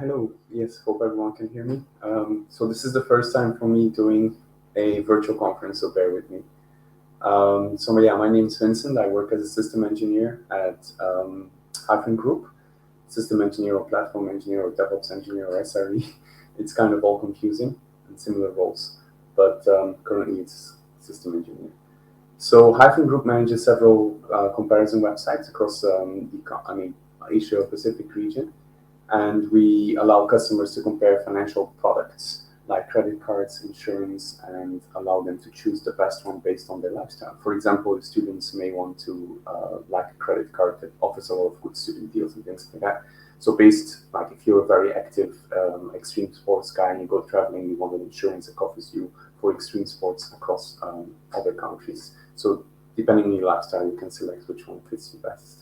Hello. Yes, hope everyone can hear me. So this is the first time for me doing a virtual conference, so bear with me. My name is Vincent. I work as a system engineer at Hyphen Group, system engineer or platform engineer or DevOps engineer or SRE. It's kind of all confusing and similar roles, but currently it's system engineer. So Hyphen Group manages several comparison websites across Asia Pacific region. And we allow customers to compare financial products like credit cards, insurance, and allow them to choose the best one based on their lifestyle. For example, if students may want to like a credit card that offers a lot of good student deals and things like that. So if you're a very active extreme sports guy and you go traveling, you want an insurance that covers you for extreme sports across other countries. So depending on your lifestyle, you can select which one fits you best.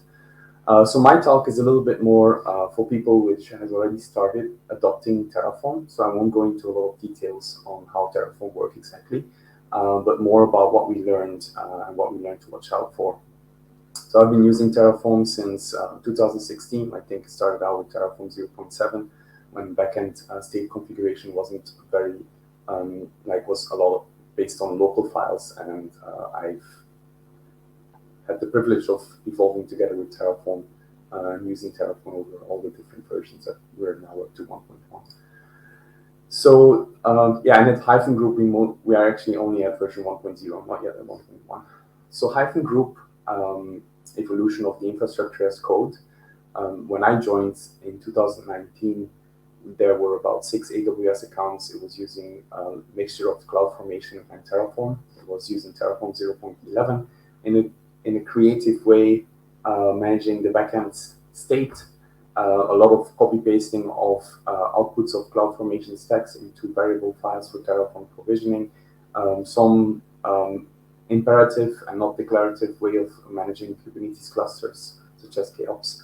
So my talk is a little bit more for people which has already started adopting Terraform. So I won't go into a lot of details on how Terraform works exactly, but more about what we learned and what we learned to watch out for. So I've been using Terraform since 2016. I think it started out with Terraform 0.7 when backend state configuration wasn't very, was a lot based on local files, and I've had the privilege of evolving together with Terraform and using Terraform over all the different versions that we're now up to 1.1. So and at Hyphen Group, we are actually only at version 1.0, not yet at 1.1. So Hyphen Group evolution of the infrastructure as code. When I joined in 2019, there were about 6 AWS accounts. It was using a mixture of CloudFormation and Terraform. It was using Terraform 0.11 in a creative way, managing the backend state, a lot of copy-pasting of outputs of CloudFormation stacks into variable files for Terraform provisioning, some imperative and not declarative way of managing Kubernetes clusters, such as KOps.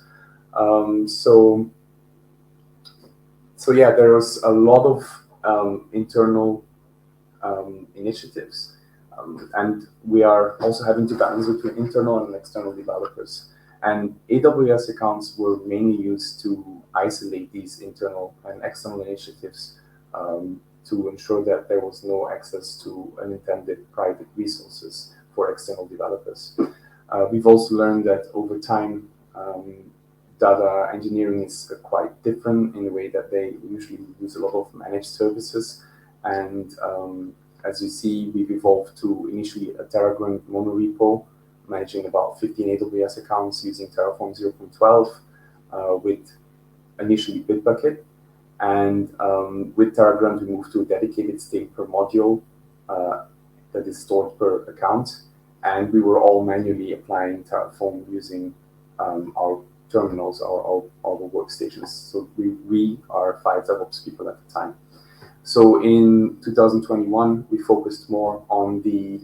There was a lot of internal initiatives. And we are also having to balance between internal and external developers. And AWS accounts were mainly used to isolate these internal and external initiatives to ensure that there was no access to unintended private resources for external developers. We've also learned that over time, data engineering is quite different in the way that they usually use a lot of managed services. And as you see, we've evolved to initially a Terragrunt Monorepo, managing about 15 AWS accounts using Terraform 0.12 with initially Bitbucket. And with Terragrunt, we moved to a dedicated state per module that is stored per account. And we were all manually applying Terraform using our terminals, our workstations. So we are 5 DevOps people at the time. So in 2021, we focused more on the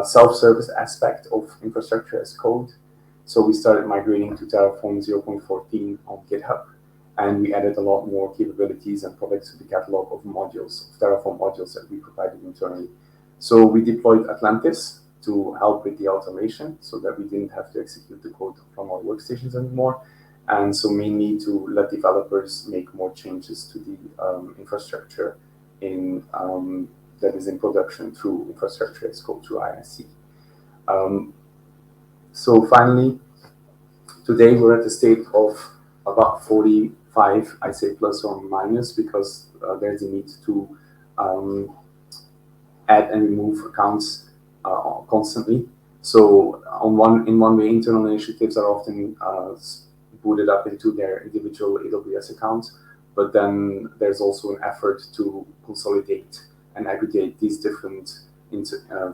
self-service aspect of infrastructure as code. So we started migrating to Terraform 0.14 on GitHub, and we added a lot more capabilities and products to the catalog of modules, of Terraform modules that we provided internally. So we deployed Atlantis to help with the automation so that we didn't have to execute the code from our workstations anymore. And so mainly to let developers make more changes to the infrastructure that is in production through infrastructure as code through IAC. So finally, today we're at the state of about 45, I say plus or minus, because there's a need to add and remove accounts constantly. So in one way, internal initiatives are often booted up into their individual AWS accounts. But then there's also an effort to consolidate and aggregate these different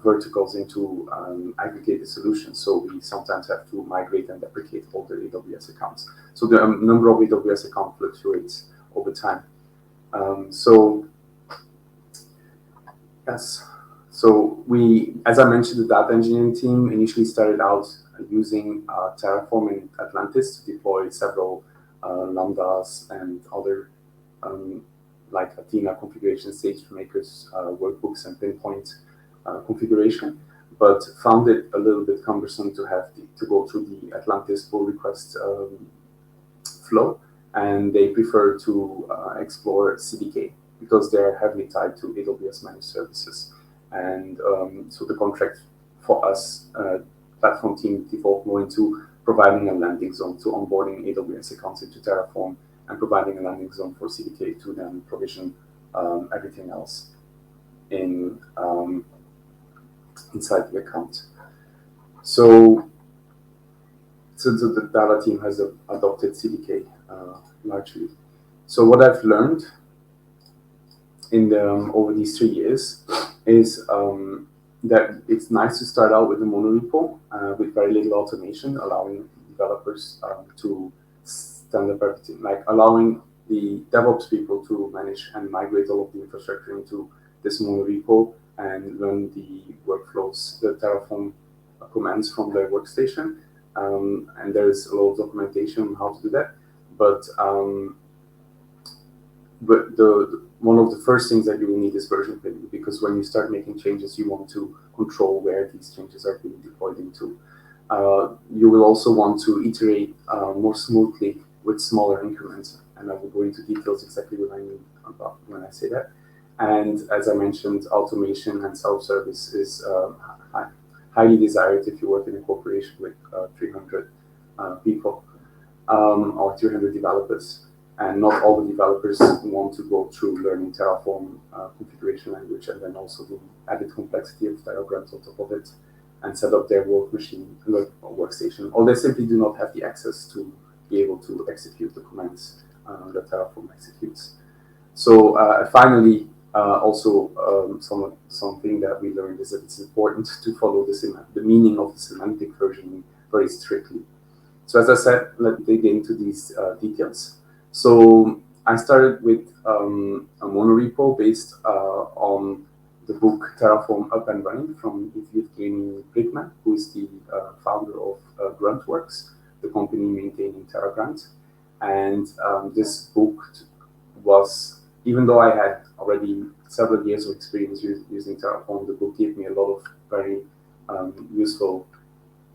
verticals into aggregated solutions. So we sometimes have to migrate and deprecate all the AWS accounts. So the number of AWS accounts fluctuates over time. So we, as I mentioned, the data engineering team initially started out using Terraform and Atlantis to deploy several Lambdas and other like Athena configuration, SageMaker's workbooks and Pinpoint configuration, but found it a little bit cumbersome to have to go through the Atlantis pull request flow and they prefer to explore CDK because they're heavily tied to AWS managed services. And so the contract for us, platform team, default more into providing a landing zone to onboarding AWS accounts into Terraform and providing a landing zone for CDK to then provision everything else in inside the account. So the data team has adopted CDK largely. So what I've learned in over these 3 years is that it's nice to start out with a monorepo with very little automation, allowing developers to stand up everything, like allowing the DevOps people to manage and migrate all of the infrastructure into this monorepo and run the workflows, the Terraform commands from their workstation. And there's a lot of documentation on how to do that. But one of the first things that you will need is version pinning, because when you start making changes, you want to control where these changes are being deployed into. You will also want to iterate more smoothly with smaller increments, and I will go into details exactly what I mean about when I say that. And as I mentioned, automation and self-service is highly desired if you work in a corporation with 300 people or 300 developers. And not all the developers want to go through learning Terraform configuration language and then also the added complexity of Terragrunt on top of it and set up their workstation. Or they simply do not have the access to be able to execute the commands that Terraform executes. So finally, also something that we learned is that it's important to follow the meaning of the semantic versioning very strictly. So as I said, let's dig into these details. So I started with a monorepo based on the book Terraform Up and Running from Evgeny Brickman, who is the founder of Gruntworks, the company maintaining Terragrunt. And this book was, even though I had already several years of experience using Terraform, the book gave me a lot of very useful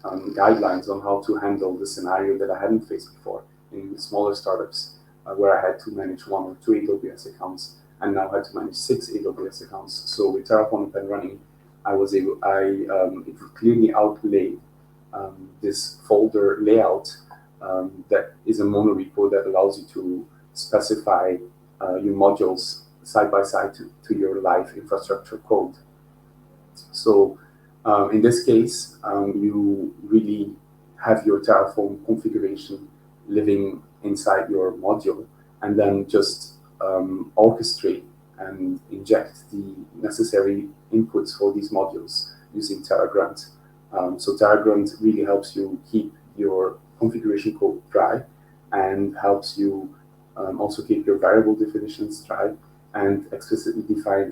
guidelines on how to handle the scenario that I hadn't faced before in smaller startups, where I had to manage 1 or 2 AWS accounts and now had to manage 6 AWS accounts. So with Terraform Up and Running, it clearly outlaid this folder layout that is a monorepo that allows you to specify your modules side by side to your live infrastructure code. So in this case, you really have your Terraform configuration living inside your module, and then just orchestrate and inject the necessary inputs for these modules using Terragrunt. So Terragrunt really helps you keep your configuration code dry and helps you also keep your variable definitions dry and explicitly define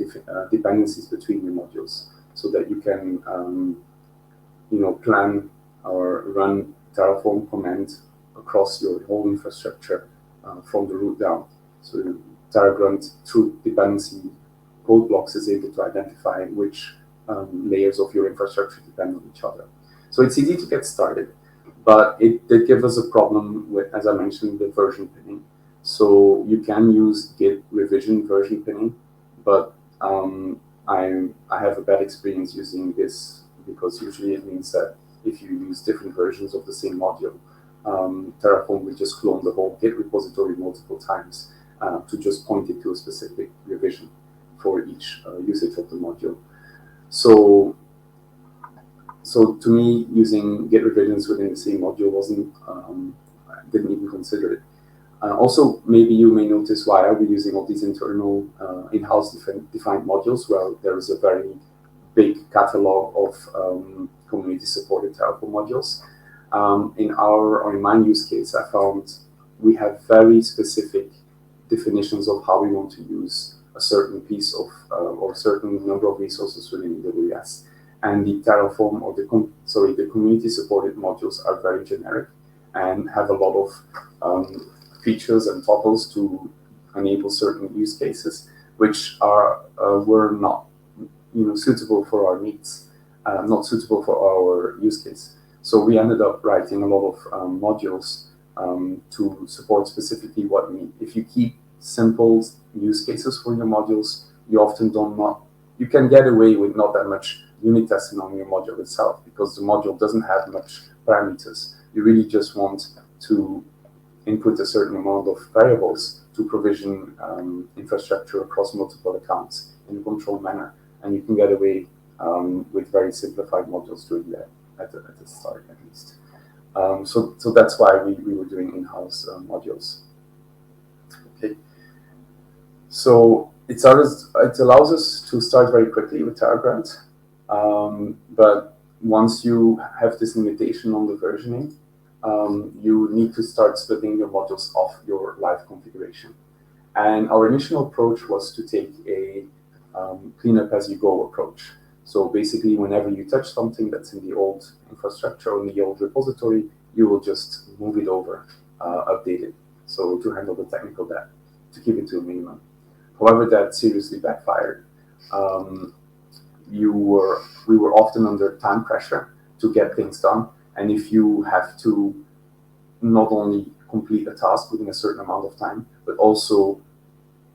dependencies between your modules so that you can plan or run Terraform commands across your whole infrastructure from the root down. So Terragrunt, through dependency code blocks, is able to identify which layers of your infrastructure depend on each other. So it's easy to get started, but it did give us a problem with, as I mentioned, the version pinning. So you can use Git revision version pinning, but I have a bad experience using this because usually it means that if you use different versions of the same module, Terraform will just clone the whole Git repository multiple times to just point it to a specific revision for each usage of the module. So to me, using Git revisions within the same module didn't even consider it. Also, maybe you may notice why are we using all these internal in-house defined modules? Well, there is a very big catalog of community-supported Terraform modules. In my use case, I found we have very specific definitions of how we want to use a certain piece of or certain number of resources within AWS. And the Terraform or the community-supported modules are very generic and have a lot of features and toggles to enable certain use cases, which were not suitable for our needs, not suitable for our use case. So we ended up writing a lot of modules to support specifically what you need. If you keep simple use cases for your modules, you often you can get away with not that much unit testing on your module itself, because the module doesn't have much parameters. You really just want to input a certain amount of variables to provision infrastructure across multiple accounts in a controlled manner, and you can get away with very simplified modules doing that at the start, at least. So that's why we were doing in-house modules. Okay. So it allows us to start very quickly with Terragrunt, but once you have this limitation on the versioning, you need to start splitting your modules off your live configuration. And our initial approach was to take a cleanup as you go approach. So basically, whenever you touch something that's in the old infrastructure or in the old repository, you will just move it over, update it. So to handle the technical debt, to keep it to a minimum. However, that seriously backfired. We were often under time pressure to get things done. And if you have to not only complete a task within a certain amount of time, but also,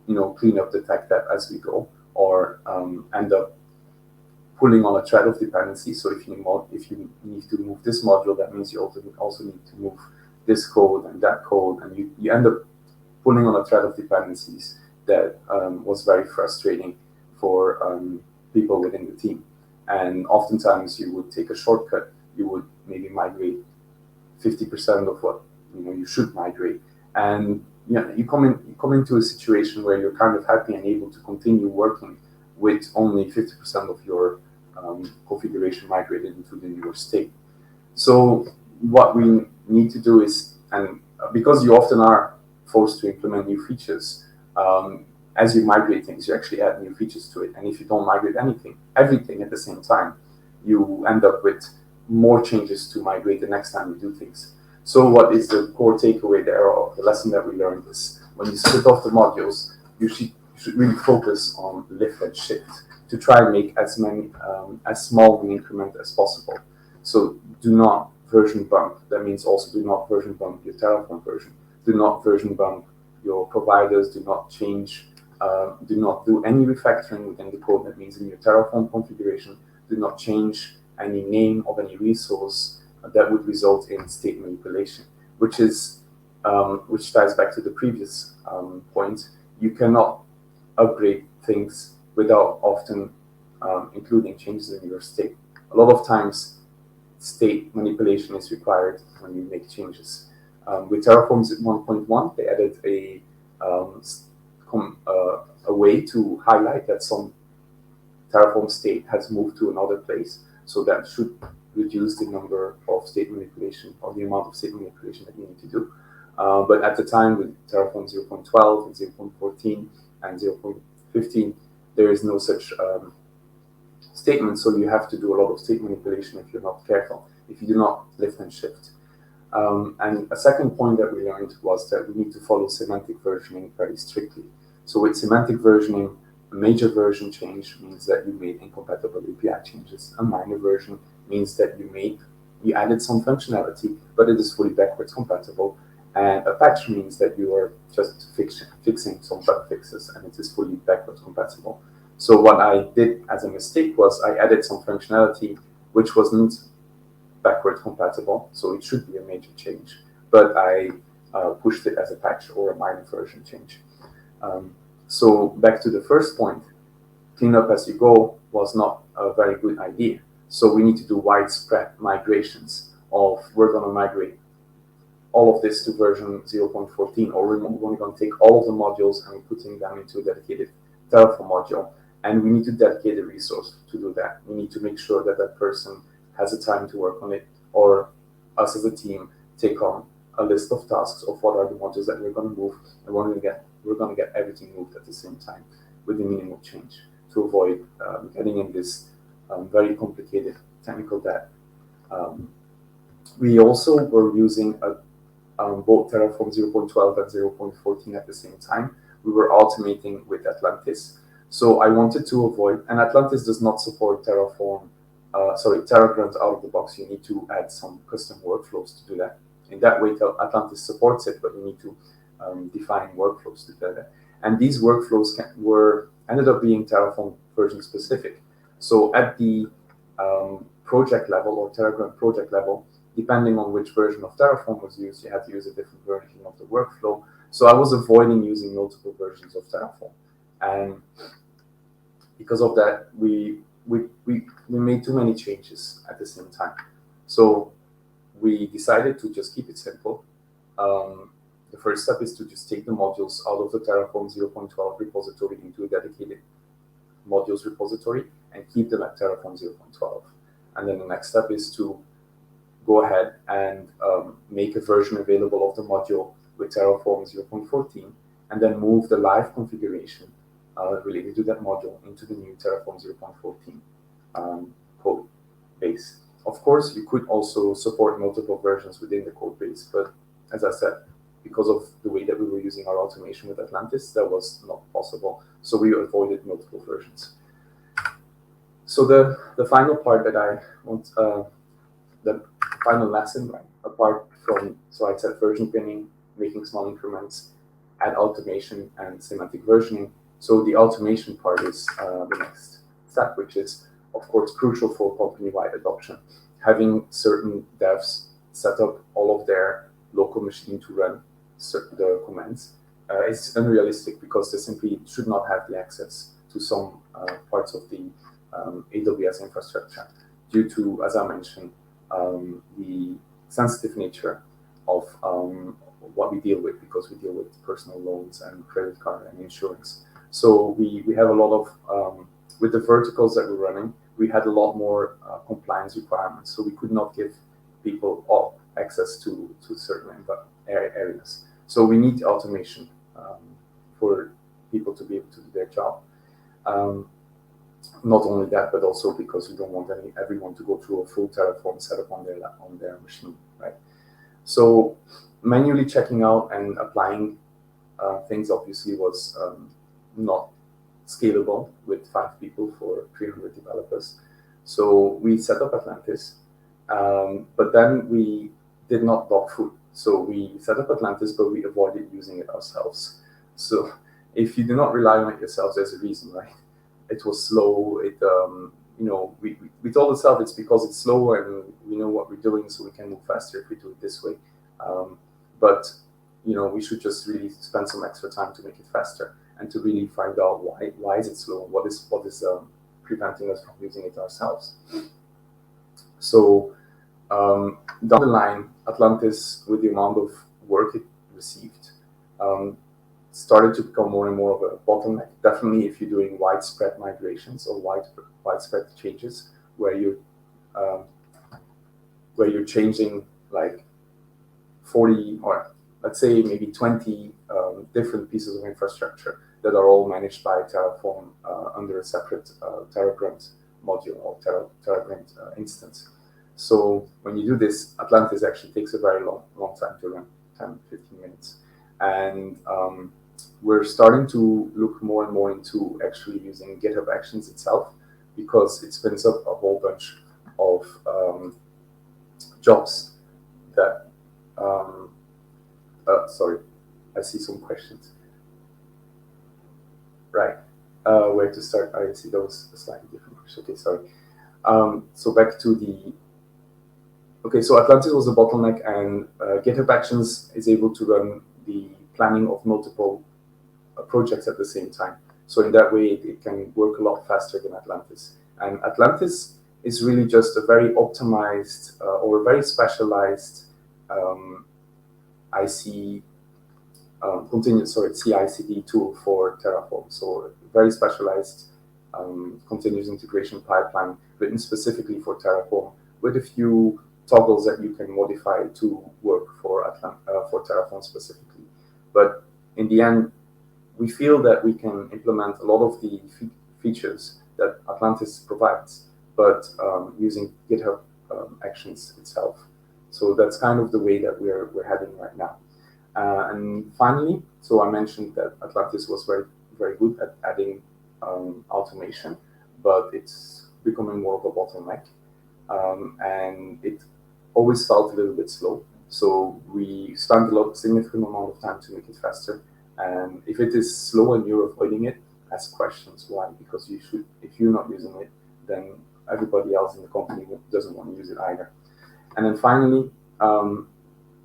clean up the tech debt as we go, or end up pulling on a thread of dependency. So if you need to move this module, that means you also need to move this code and that code, and you end up pulling on a thread of dependencies that was very frustrating for people within the team. And oftentimes you would take a shortcut. You would maybe migrate 50% of what you should migrate, and you come into a situation where you're kind of happy and able to continue working with only 50% of your configuration migrated into the newer state. So what we need to do is, and because you often are forced to implement new features, as you migrate things, you actually add new features to it. And if you don't migrate everything at the same time, you end up with more changes to migrate the next time you do things. So what is the core takeaway there, or the lesson that we learned is, when you split off the modules, you should really focus on lift and shift to try and make as small an increment as possible. So do not version bump. That means also do not version bump your Terraform version. Do not version bump your providers. Do not change. Do not do any refactoring within the code. That means in your Terraform configuration, do not change any name of any resource that would result in state manipulation, which ties back to the previous point. You cannot upgrade things without often including changes in your state. A lot of times, state manipulation is required when you make changes. With Terraform 1.1, they added a way to highlight that some Terraform state has moved to another place. So that should reduce the number of state manipulation, or the amount of state manipulation that you need to do. But at the time, with Terraform 0.12 and 0.14 and 0.15, there is no such statement. So you have to do a lot of state manipulation if you're not careful, if you do not lift and shift. And a second point that we learned was that we need to follow semantic versioning very strictly. So with semantic versioning, a major version change means that you made incompatible API changes. A minor version means that you added some functionality, but it is fully backwards compatible. And a patch means that you are just fixing some bug fixes, and it is fully backwards compatible. So what I did as a mistake was I added some functionality which wasn't backwards compatible, so it should be a major change, but I pushed it as a patch or a minor version change. So back to the first point, clean up as you go was not a very good idea. So we need to do widespread migrations we're going to migrate all of this to version 0.14, or we're going to take all of the modules and we're putting them into a dedicated Terraform module. And we need to dedicate a resource to do that. We need to make sure that that person has the time to work on it, or us as a team take on a list of tasks of what are the modules that we're going to move, and we're going to get everything moved at the same time with the minimal change to avoid getting in this very complicated technical debt. We also were using both Terraform 0.12 and 0.14 at the same time. We were automating with Atlantis. So I wanted to avoid, and Atlantis does not support Terragrunt out of the box. You need to add some custom workflows to do that. in that way, Atlantis supports it, but you need to define workflows together. And these workflows ended up being Terraform version specific. So at the project level or Terragrunt project level, depending on which version of Terraform was used, you had to use a different version of the workflow. So I was avoiding using multiple versions of Terraform. And because of that, we made too many changes at the same time. So we decided to just keep it simple. The first step is to just take the modules out of the Terraform 0.12 repository into a dedicated modules repository and keep them at Terraform 0.12. And then the next step is to go ahead and make a version available of the module with Terraform 0.14, and then move the live configuration related to that module into the new Terraform 0.14 code base. Of course, you could also support multiple versions within the code base, but as I said, because of the way that we were using our automation with Atlantis, that was not possible. So we avoided multiple versions. So the final part that I want, the final lesson, right, apart from, so I said version pinning, making small increments, add automation and semantic versioning. So the automation part is the next step, which is, of course, crucial for company-wide adoption. Having certain devs set up all of their local machine to run the commands is unrealistic because they simply should not have the access to some parts of the AWS infrastructure due to, as I mentioned, the sensitive nature of what we deal with, because we deal with personal loans and credit card and insurance. So we have a lot of, with the verticals that we're running, we had a lot more compliance requirements. So we could not give people all access to certain areas. So we need automation for people to be able to do their job. Not only that, but also because we don't want everyone to go through a full Terraform setup on their machine, right? So manually checking out and applying things obviously was not scalable with 5 people for 300 developers. So we set up Atlantis, but then we did not dog food. So we set up Atlantis, but we avoided using it ourselves. So if you do not rely on it yourselves, there's a reason, right? It was slow. We told ourselves it's because it's slow and we know what we're doing, so we can move faster if we do it this way. But we should just really spend some extra time to make it faster and to really find out why is it slow and what is preventing us from using it ourselves. So down the line, Atlantis, with the amount of work it received, started to become more and more of a bottleneck. Definitely, if you're doing widespread migrations or widespread changes, where you're changing like 40 or let's say maybe 20 different pieces of infrastructure that are all managed by Terraform under a separate Terragrunt module or Terragrunt instance. So when you do this, Atlantis actually takes a very long time to run, 10, 15 minutes. And we're starting to look more and more into actually using GitHub Actions itself, because it spins up a whole bunch of jobs that, sorry, I see some questions. Right, where to start? I see those slightly different questions. Okay, sorry. So back to the, okay, so Atlantis was a bottleneck, and GitHub Actions is able to run the planning of multiple projects at the same time. So in that way, it can work a lot faster than Atlantis. And Atlantis is really just a very optimized or a very specialized CI/CD tool for Terraform. So a very specialized continuous integration pipeline written specifically for Terraform, with a few toggles that you can modify to work for Terraform specifically. But in the end, we feel that we can implement a lot of the features that Atlantis provides, but using GitHub Actions itself. So that's kind of the way that we're heading right now. And finally, so I mentioned that Atlantis was very, very good at adding automation, but it's becoming more of a bottleneck. And it always felt a little bit slow. So we spend significant amount of time to make it faster. And if it is slow and you're avoiding it, ask questions. Why? Because you should. If you're not using it, then everybody else in the company doesn't want to use it either. And then finally,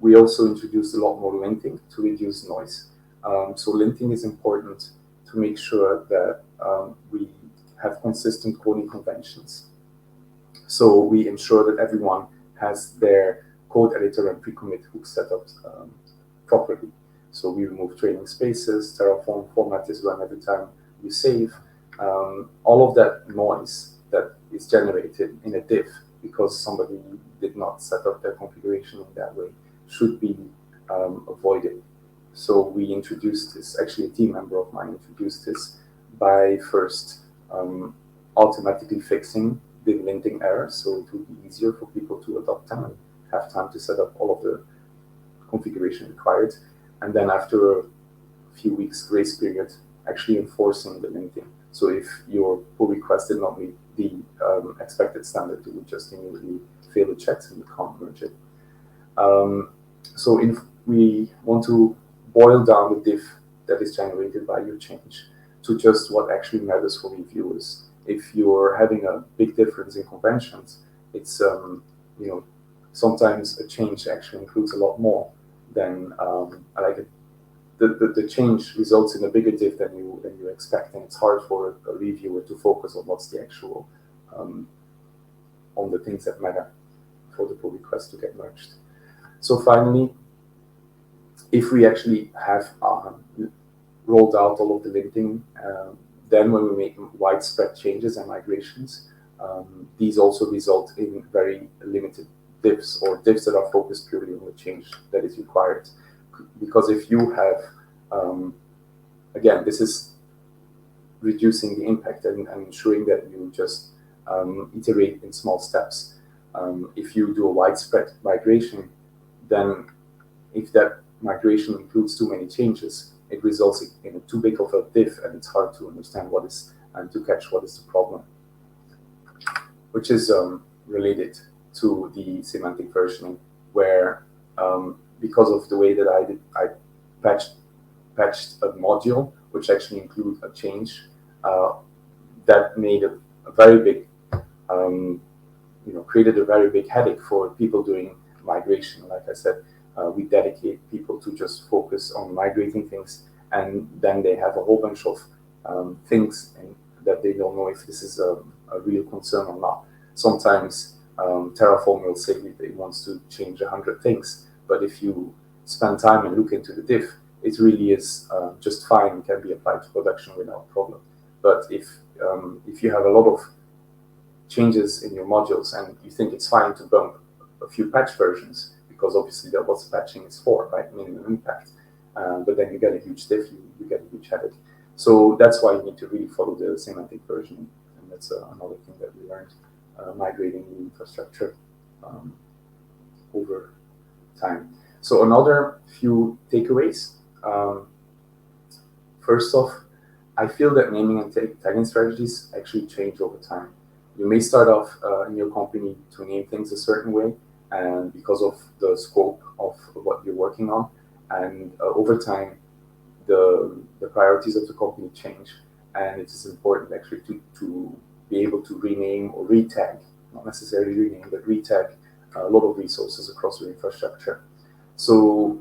we also introduced a lot more linting to reduce noise. So linting is important to make sure that we have consistent coding conventions. So we ensure that everyone has their code editor and pre-commit hook set up properly. So we remove training spaces, Terraform format is run every time you save. All of that noise that is generated in a diff because somebody did not set up their configuration in that way should be avoided. So we introduced this, actually a team member of mine introduced this by first automatically fixing the linting errors, so it would be easier for people to adopt them and have time to set up all of the configuration required. And then after a few weeks grace period, actually enforcing the linting. So if your pull request did not meet the expected standard, it would just immediately fail the checks and you can't merge it. So if we want to boil down the diff that is generated by your change to just what actually matters for reviewers. If you're having a big difference in conventions, it's sometimes a change actually includes a lot more than the change results in a bigger diff than you expect, and it's hard for a reviewer to focus on what's the actual on the things that matter for the pull request to get merged. So finally, if we actually have rolled out all of the linting, then when we make widespread changes and migrations, these also result in very limited diffs or diffs that are focused purely on the change that is required. Because if you have, again, this is reducing the impact and ensuring that you just iterate in small steps. If you do a widespread migration, then if that migration includes too many changes, it results in too big of a diff, and it's hard to understand what is and to catch what is the problem, which is related to the semantic versioning, where because of the way that I patched a module which actually include a change that made a very big created a very big headache for people doing migration. Like I said, we dedicate people to just focus on migrating things, and then they have a whole bunch of things that they don't know if this is a real concern or not. Sometimes Terraform will say that it wants to change 100 things, but if you spend time and look into the diff, it really is just fine and can be applied to production without problem. But if you have a lot of changes in your modules and you think it's fine to bump a few patch versions, because obviously that's what patching is for, right? Minimum impact. But then you get a huge diff, you get a huge headache. So that's why you need to really follow the semantic versioning, and that's another thing that we learned migrating the infrastructure over time. So another few takeaways. First off, I feel that naming and tagging strategies actually change over time. You may start off in your company to name things a certain way, and because of the scope of what you're working on, and over time, the priorities of the company change, and it is important actually to be able to rename or retag, not necessarily rename, but retag a lot of resources across your infrastructure. So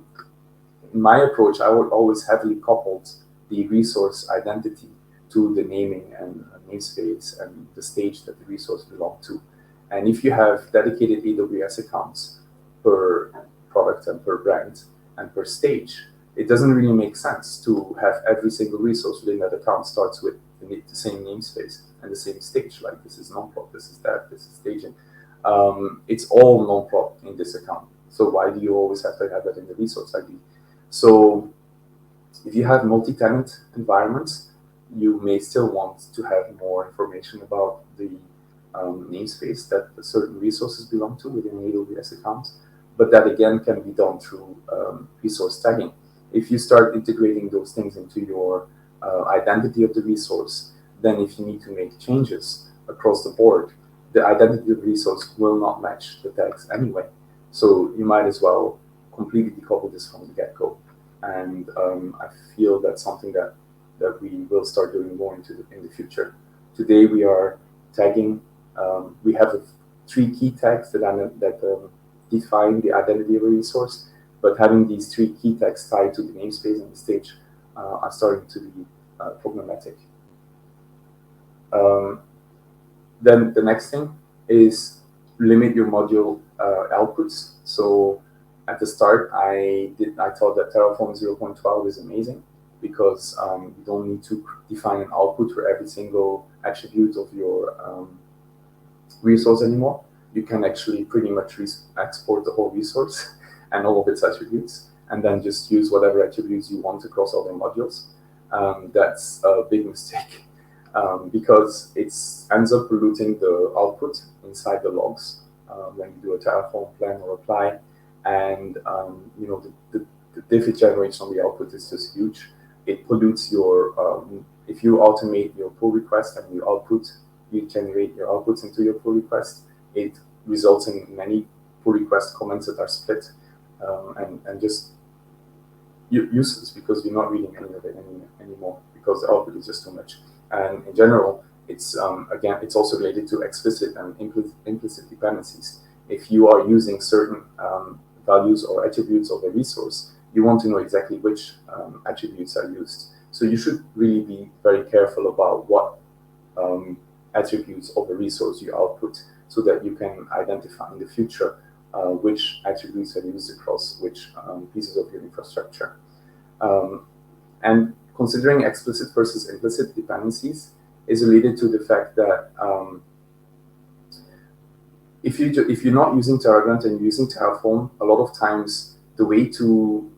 in my approach, I would always heavily coupled the resource identity to the naming and namespace and the stage that the resource belongs to. And if you have dedicated AWS accounts per product and per brand and per stage, it doesn't really make sense to have every single resource within that account starts with the same namespace and the same stage. Like this is non-prod, this is that, this is staging. It's all non-prod in this account. So why do you always have to have that in the resource ID? So if you have multi-tenant environments, you may still want to have more information about the namespace that certain resources belong to within an AWS account. But that again can be done through resource tagging. If you start integrating those things into your identity of the resource, then if you need to make changes across the board, the identity of the resource will not match the tags anyway. So you might as well completely decouple this from the get-go. And I feel that's something that we will start doing more in the future. Today we are tagging. We have 3 key tags that define the identity of a resource, but having these 3 key tags tied to the namespace and the stage are starting to be problematic. Then the next thing is limit your module outputs. So at the start, I thought that Terraform 0.12 is amazing because you don't need to define an output for every single attribute of your resource anymore. You can actually pretty much export the whole resource and all of its attributes, and then just use whatever attributes you want across all the modules. That's a big mistake because it ends up polluting the output inside the logs when you do a Terraform plan or apply, and the diff it generates on the output is just huge. It pollutes your if you automate your pull request and you generate your outputs into your pull request, it results in many pull request comments that are split and just useless because you're not reading any of it anymore because the output is just too much. And in general, it's again, it's also related to explicit and implicit dependencies. If you are using certain values or attributes of a resource, you want to know exactly which attributes are used. So you should really be very careful about what attributes of a resource you output, so that you can identify in the future which attributes are used across which pieces of your infrastructure. And considering explicit versus implicit dependencies is related to the fact that if you're not using Terragrunt and you're using Terraform, a lot of times the way to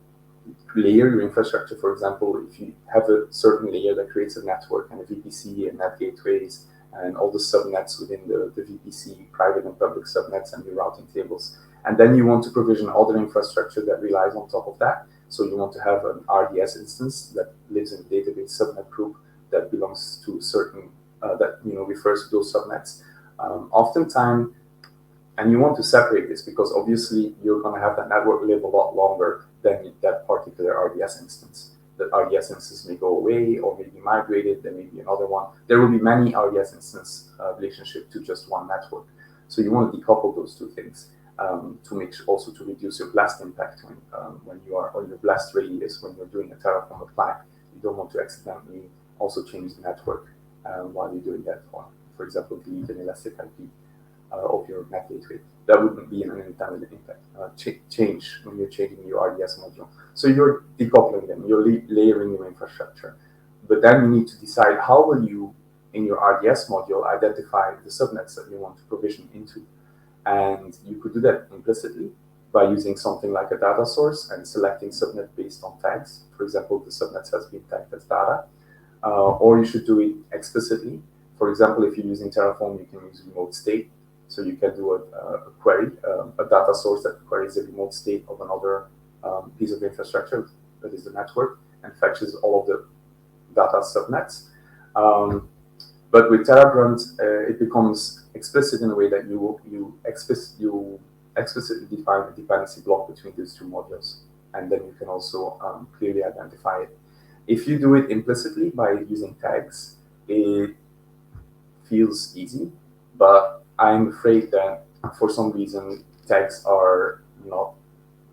layer your infrastructure, for example, if you have a certain layer that creates a network and a VPC and NAT gateways and all the subnets within the VPC, private and public subnets and your routing tables. And then you want to provision other infrastructure that relies on top of that. So you want to have an RDS instance that lives in the database subnet group that belongs to certain, that refers to those subnets. Oftentimes, and you want to separate this because obviously you're going to have that network live a lot longer than that particular RDS instance. The RDS instance may go away or may be migrated, there may be another one. There will be many RDS instance relationship to just one network. So you want to decouple those two things to make sure also to reduce your blast impact when you are, or your blast radius when you're doing a Terraform apply. You don't want to accidentally also change the network while you're doing that one. For example, delete an elastic IP of your NAT gateway. That wouldn't be an unintended impact change when you're changing your RDS module. So you're decoupling them, you're layering your infrastructure. But then you need to decide how will you, in your RDS module, identify the subnets that you want to provision into. And you could do that implicitly by using something like a data source and selecting subnet based on tags. For example, the subnet has been tagged as data. Or you should do it explicitly. For example, if you're using Terraform, you can use remote state. So you can do a query, a data source that queries the remote state of another piece of infrastructure, that is the network, and fetches all of the data subnets. But with Terragrunt, it becomes explicit in a way that you explicitly define a dependency block between these two modules, and then you can also clearly identify it. If you do it implicitly by using tags, it feels easy, but I'm afraid that for some reason tags are not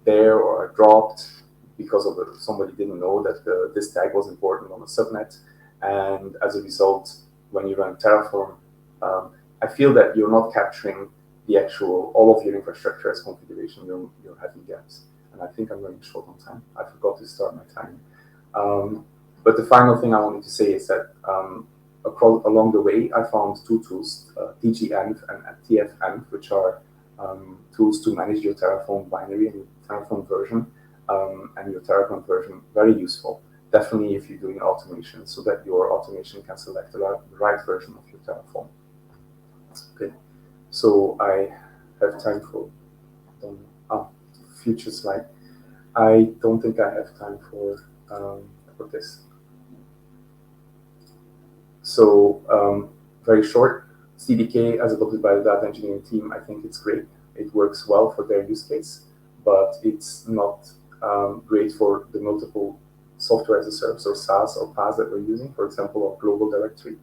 there or are dropped because of somebody didn't know that this tag was important on the subnet, and as a result, when you run Terraform, I feel that you're not capturing the actual all of your infrastructure as configuration. You're having gaps, and I think I'm running short on time. I forgot to start my time. But the final thing I wanted to say is that along the way, I found two tools, tgenv and tfenv, which are tools to manage your Terraform binary and your Terraform version and your Terraform version. Very useful, definitely if you're doing automation, so that your automation can select the right version of your Terraform. Okay, so I have time for future slide. I don't think I have time for this. So very short, CDK as adopted by the data engineering team, I think it's great. It works well for their use case, but it's not great for the multiple software as a service or SaaS or PaaS that we're using. For example, our global directory,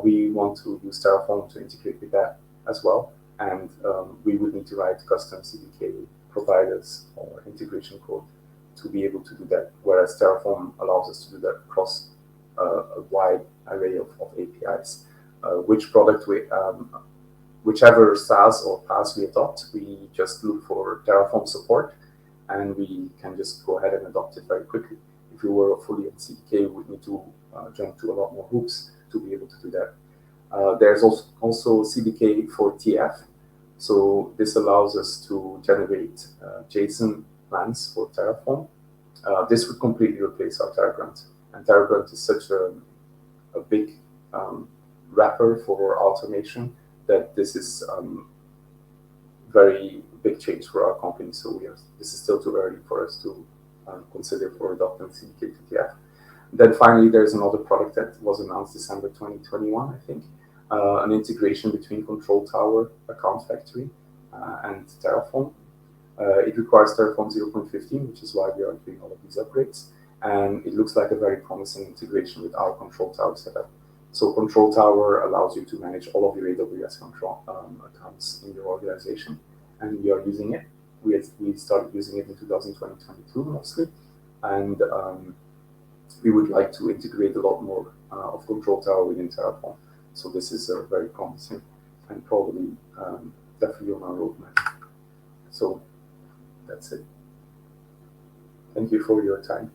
we want to use Terraform to integrate with that as well. And we would need to write custom CDK providers or integration code to be able to do that, whereas Terraform allows us to do that across a wide array of APIs. Whichever SaaS or PaaS we adopt, we just look for Terraform support, and we can just go ahead and adopt it very quickly. If we were fully on CDK, we would need to jump through a lot more hoops to be able to do that. There's also CDK for TF. So this allows us to generate JSON plans for Terraform. This would completely replace our Terragrunt. And Terragrunt is such a big wrapper for automation that this is very big change for our company. So this is still too early for us to consider for adopting CDK to TF. Then finally, there's another product that was announced December 2021, I think, an integration between Control Tower, Account Factory, and Terraform. It requires Terraform 0.15, which is why we are doing all of these upgrades. And it looks like a very promising integration with our Control Tower setup. So Control Tower allows you to manage all of your AWS control accounts in your organization. And we are using it. We started using it in 2022 mostly. And we would like to integrate a lot more of Control Tower within Terraform. So this is very promising and probably definitely on our roadmap. So that's it. Thank you for your time.